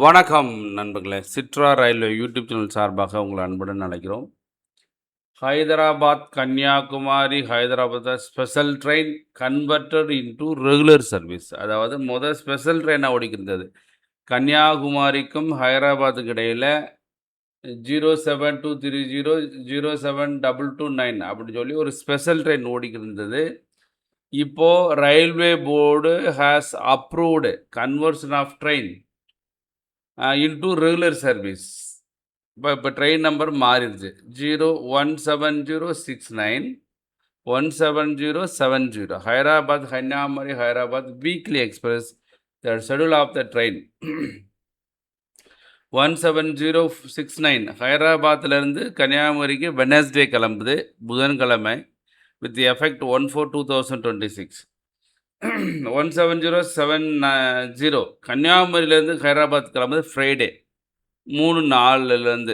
வணக்கம் நண்பர்களே. சிட்ரா railway YouTube channel சார்பாக உங்களை அன்புடன் அழைக்கிறோம். Hyderabad Kanyakumari Hyderabad special train converted into regular service. அதாவது ஸ்பெஷல் ட்ரெயினாக ஓடிக்கிருந்தது. கன்னியாகுமரிக்கும் ஹைதராபாத்துக்கு இடையில் 07230 07229 அப்படின்னு சொல்லி ஒரு ஸ்பெஷல் ட்ரெயின் ஓடிக்கிருந்தது. இப்போது railway board has approved conversion of train into regular service. இப்போ ட்ரெயின் நம்பர் மாறிடுச்சு. 01769 17070 Hyderabad Kanyakumari Hyderabad weekly express. The schedule of the train 17069 ஹைதராபாத்லேருந்து கன்னியாகுமரிக்கு வெனஸ்டே கிளம்புது, புதன்கிழமை, வித் எஃபெக்ட் 1/4/2026. 17070 கன்னியாகுமரியிலேருந்து ஹைதராபாத் கிளம்புது ஃப்ரைடே 3/4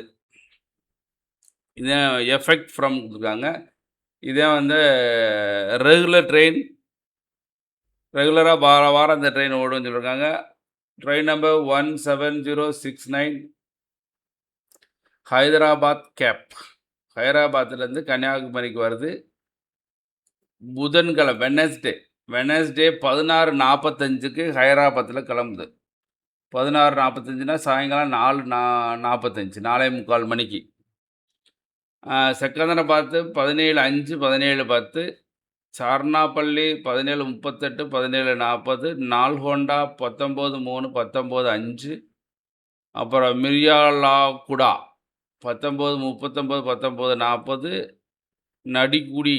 இதான் எஃபெக்ட் ஃப்ரம் கொடுத்துருக்காங்க. இதே ரெகுலர் ட்ரெயின், ரெகுலராக வாரம் இந்த ட்ரெயின் ஓடுன்னு சொல்லியிருக்காங்க. Train number 17069 Hyderabad gap. ஹைதராபாத்லேருந்து கன்னியாகுமரிக்கு வருது புதன்கிழமை வெனஸ்டே 16:45 ஹைதராபாத்தில் கிளம்புது. 16:45 சாயங்காலம் 4:45 4:45 மணிக்கு. செகந்தராபாத் 17:05 17:10, சார்னாப்பள்ளி 17:38 17:40, நால்கொண்டா 19:3 19:05, அப்புறம் மிர்யாலாகுடா 19:39 19:40, நடிக்குடி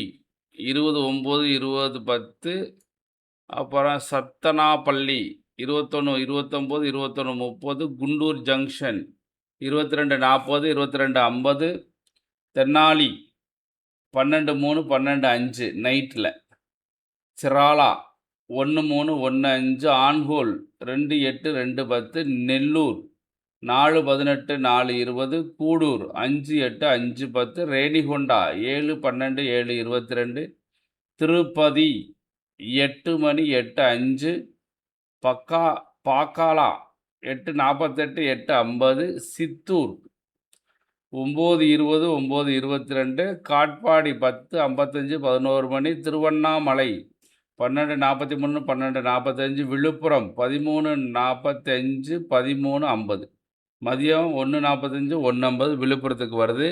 20:09 20:10, அப்புறம் சத்தனாப்பள்ளி 21 29 21:30, குண்டூர் ஜங்ஷன் 22:40 22:50, தென்னாலி 12:03 12:05 நைட்டில், சிராலா 13 15, ஆன்ஹோல் 28 2:10, நெல்லூர் 4:18 4:20, கூடூர் 5:08 5:10, ரேணிகொண்டா 7:12 7:22, திருப்பதி 8 மணி 8:05, பாக்காலா 8:48 8:50, சித்தூர் 9:20 9:22, காட்பாடி 10:55 11 மணி, திருவண்ணாமலை 12:43 12:45, விழுப்புரம் 13:45 13:50, மதியம் 1:45 1:50 விழுப்புரத்துக்கு வருது.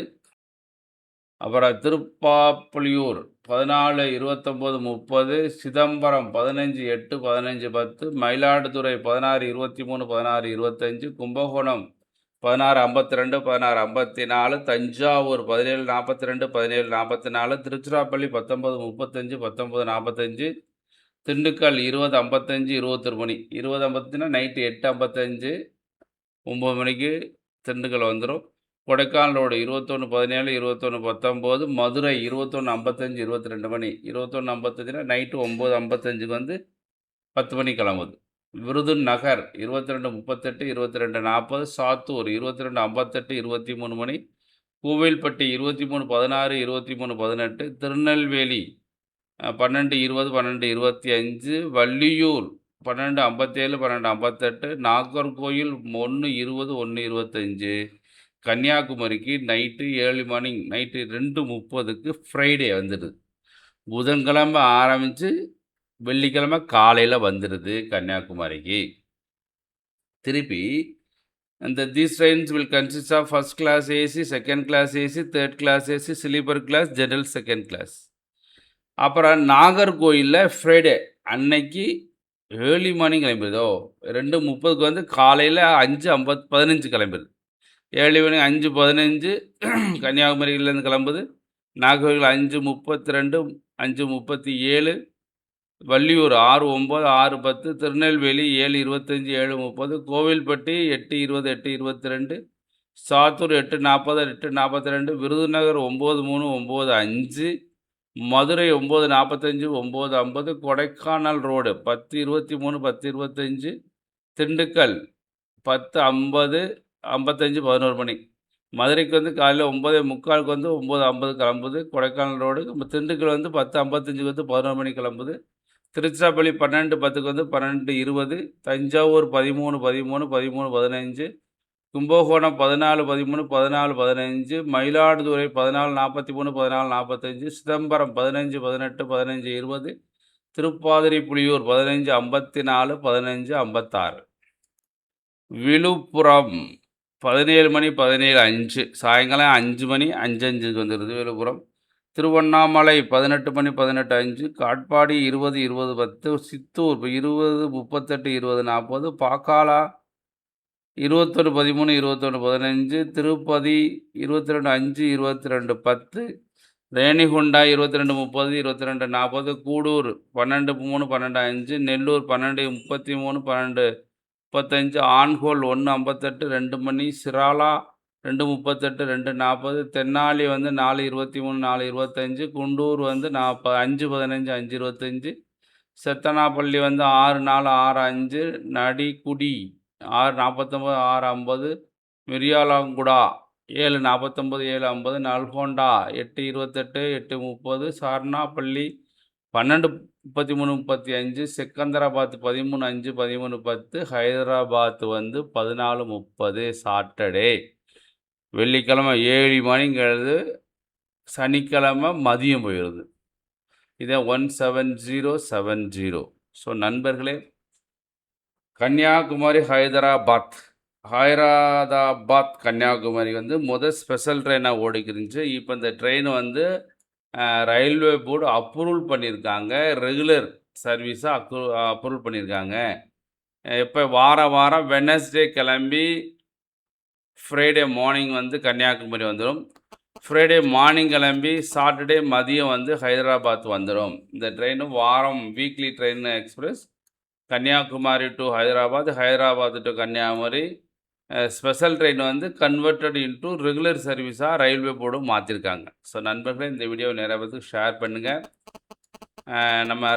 அப்புறம் திருப்பாப்புலியூர் 14:29 30, சிதம்பரம் 15:08 15:10, மயிலாடுதுறை 16:23 16:25, கும்பகோணம் 16:52 16:54, தஞ்சாவூர் 17:42 17:44, திருச்சிராப்பள்ளி 19:35 19:45, திண்டுக்கல் 20:55 21 மணி 20:55 நைட்டு 8:55 9 மணிக்கு திண்டுக்கல் வந்துடும். கொடைக்கானல் ரோடு 21:17 21:19, மதுரை 21:55 22 மணி 21:55 நைட்டு 9:55 10 மணி கிளம்புது. விருதுநகர் 22:38 22:40, சாத்தூர் 22:58 23 மணி, கோவில்பட்டி 23:16 23:18, திருநெல்வேலி 12:20 12:25, வள்ளியூர் 12:57 12:58, நாகர்கோயில் 1:20 1:25, கன்னியாகுமரிக்கு night early morning night 2:30 Friday வந்துடுது. புதன்கிழமை ஆரம்பித்து வெள்ளிக்கிழமை காலையில் வந்துடுது கன்னியாகுமரிக்கு. திருப்பி these trains will consist of first class AC, second class AC, third class AC, sleeper class, general second class. அப்புறம் நாகர்கோயிலில் ஃப்ரைடே அன்னைக்கு ஏர்லி மார்னிங் கிளம்பிடுதோ 2:30 காலையில் 5:15 கிளம்பிடுது. ஏர்லி மார்னிங் 5:15 கன்னியாகுமரியிலேருந்து கிளம்புது. நாகர்கோயில் 5:32 5:37, வள்ளியூர் 6:09 6:10, திருநெல்வேலி 7:25 7:30, கோவில்பட்டி 8:20 8:22, சாத்தூர் 8:40 8:42, விருதுநகர் 9:03 9:05, மதுரை 9:45 9:50, கொடைக்கானல் ரோடு 10:23 10:25, திண்டுக்கல் 10:50 55 11 மணி, மதுரைக்கு காலையில் 9:45 9:50 கிளம்புது. கொடைக்கானல் ரோடு திண்டுக்கல் 10:55 11 மணி கிளம்புது. திருச்சிராப்பள்ளி 12:10க்கு வந்து 12:20, தஞ்சாவூர் 13:13, 13:15, கும்பகோணம் 14:13, 14:15, மயிலாடுதுறை 14:43, 14:45, சிதம்பரம் 15:18, 15:20, திருப்பாதிரி புலியூர் 15:54, 15:56, விழுப்புரம் 17 மணி 17:05, சாயங்காலம் 5 மணி 5:05க்கு வந்துடுது விழுப்புரம். திருவண்ணாமலை 18 மணி 18:05, காட்பாடி 20, 20:10, சித்தூர் 20, 38, 20:40, பாக்காலா 21:13, 21:15, திருப்பதி 22:05, 22:10, ரேணிகுண்டா 22:30, 22:40, கூடூர் 12:3, 12:05, நெல்லூர் 12:33, 12:35, ஆன்ஹோல் 1:58, 2 மணி, சிராலா 2:38, 2:40, தென்னாலி வந்து 4:23, 4:25, குண்டூர் வந்து 5:15, 5:25, செத்தனாப்பள்ளி வந்து 6:4, 6:05, நடிக்குடி 6:49, 6:50, மிரியாலங்குடா 7:49, 7:50, நல்கொண்டா 8:28, 8:30, சார்னாப்பள்ளி 12:33, 35, செகந்தராபாத் 13:05, 13:10, ஹைதராபாத் வந்து 14:30 சாட்டர்டே. வெள்ளிக்கிழமை 7 மணிங்கிறது சனிக்கிழமை மதியம் போயிடுது. இதை 17070. ஸோ நண்பர்களே, கன்னியாகுமரி ஹைதராபாத் கன்னியாகுமரி வந்து ஸ்பெஷல் ட்ரெயினாக ஓடிக்கிருந்துச்சு. இப்போ இந்த ட்ரெயின் வந்து ரயில்வே போர்டு அப்ரூவல் பண்ணியிருக்காங்க, ரெகுலர் சர்வீஸாக அப்ரூவல் பண்ணியிருக்காங்க. இப்போ வாரம் வெட்னஸ்டே கிளம்பி ஃப்ரைடே மார்னிங் வந்து கன்னியாகுமரி வந்துடும். ஃப்ரைடே மார்னிங் கிளம்பி சாட்டர்டே மதியம் வந்து ஹைதராபாத் வந்துடும். இந்த ட்ரெயின் வாரம் weekly train express Kanyakumari to Hyderabad, Hyderabad to Kanyakumari. Special train வந்து கன்வெர்டட் இன்ட்டு ரெகுலர் சர்வீஸாக ரயில்வே போர்டும் மாற்றிருக்காங்க. ஸோ நண்பர்களே, இந்த வீடியோவை நிறைய பேருக்கு ஷேர் பண்ணுங்கள். நம்ம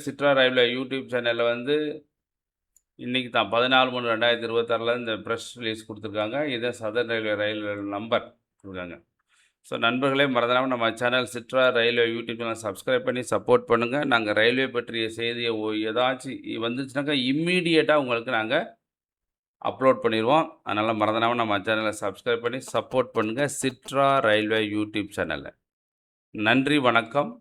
சிட்ரா ரயில்வே யூடியூப் சேனலில் வந்து இன்றைக்கி தான் 14/3/2026 இந்த ப்ரெஸ் ரிலீஸ் கொடுத்துருக்காங்க. இதை சதர்ன் ரயில்வே நம்பர் கொடுத்துருக்காங்க. ஸோ நண்பர்களே, மறந்துடாமல் நம்ம channel சிட்ரா railway YouTube channel subscribe பண்ணி சப்போர்ட் பண்ணுங்கள். நாங்கள் ரயில்வே பற்றிய செய்தியை ஏதாச்சும் வந்துச்சுனாக்கா இம்மீடியட்டாக உங்களுக்கு நாங்கள் அப்லோட் பண்ணிடுவோம். அதனால் மறந்துடாமல் நம்ம சேனலை சப்ஸ்கிரைப் பண்ணி சப்போர்ட் பண்ணுங்கள், சிட்ரா ரயில்வே யூடியூப் சேனலை. நன்றி, வணக்கம்.